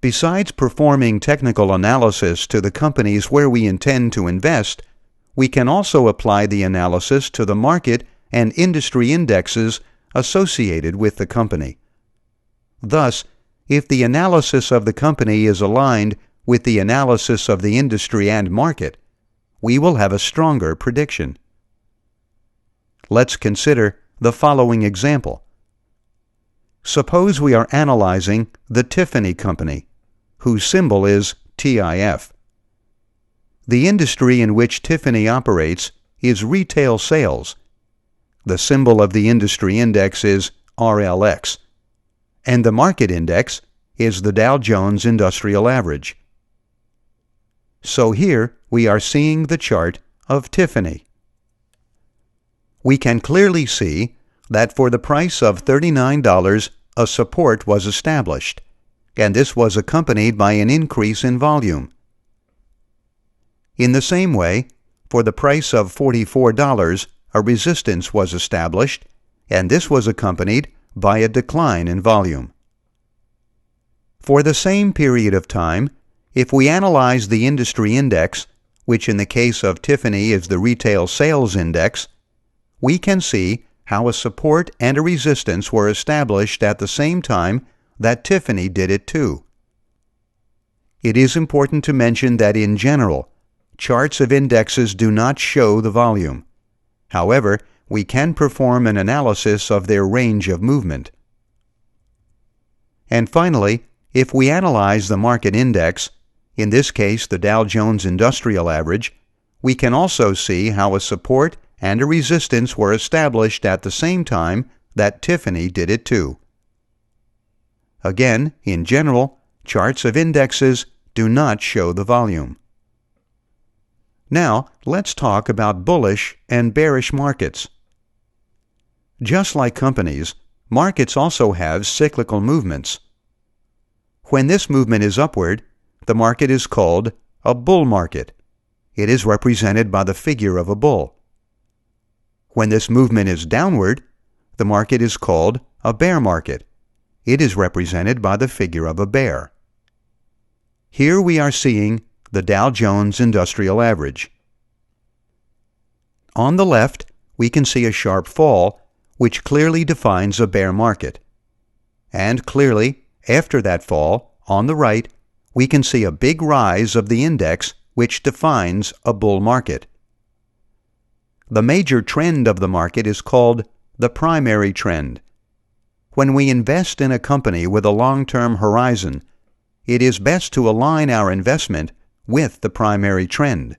Besides performing technical analysis to the companies where we intend to invest, we can also apply the analysis to the market and industry indexes associated with the company. Thus, if the analysis of the company is aligned with the analysis of the industry and market, we will have a stronger prediction. Let's consider the following example. Suppose we are analyzing the Tiffany Company, whose symbol is TIF. The industry in which Tiffany operates is retail sales. The symbol of the industry index is RLX, and the market index is the Dow Jones Industrial Average. So here we are seeing the chart of Tiffany. We can clearly see that for the price of $39, a support was established, and this was accompanied by an increase in volume. In the same way, for the price of $44, a resistance was established, and this was accompanied by a decline in volume. For the same period of time, if we analyze the industry index, which in the case of Tiffany is the retail sales index, we can see how a support and a resistance were established at the same time that Tiffany did it too. It is important to mention that in general, charts of indexes do not show the volume. However, we can perform an analysis of their range of movement. And finally, if we analyze the market index, in this case the Dow Jones Industrial Average, we can also see how a support and a resistance were established at the same time that Tiffany did it too. Again, in general, charts of indexes do not show the volume. Now, let's talk about bullish and bearish markets. Just like companies, markets also have cyclical movements. When this movement is upward, the market is called a bull market. It is represented by the figure of a bull. When this movement is downward, the market is called a bear market. It is represented by the figure of a bear. Here we are seeing the Dow Jones Industrial Average. On the left, we can see a sharp fall, which clearly defines a bear market. And clearly, after that fall, on the right, we can see a big rise of the index, which defines a bull market. The major trend of the market is called the primary trend. When we invest in a company with a long-term horizon, it is best to align our investment with the primary trend.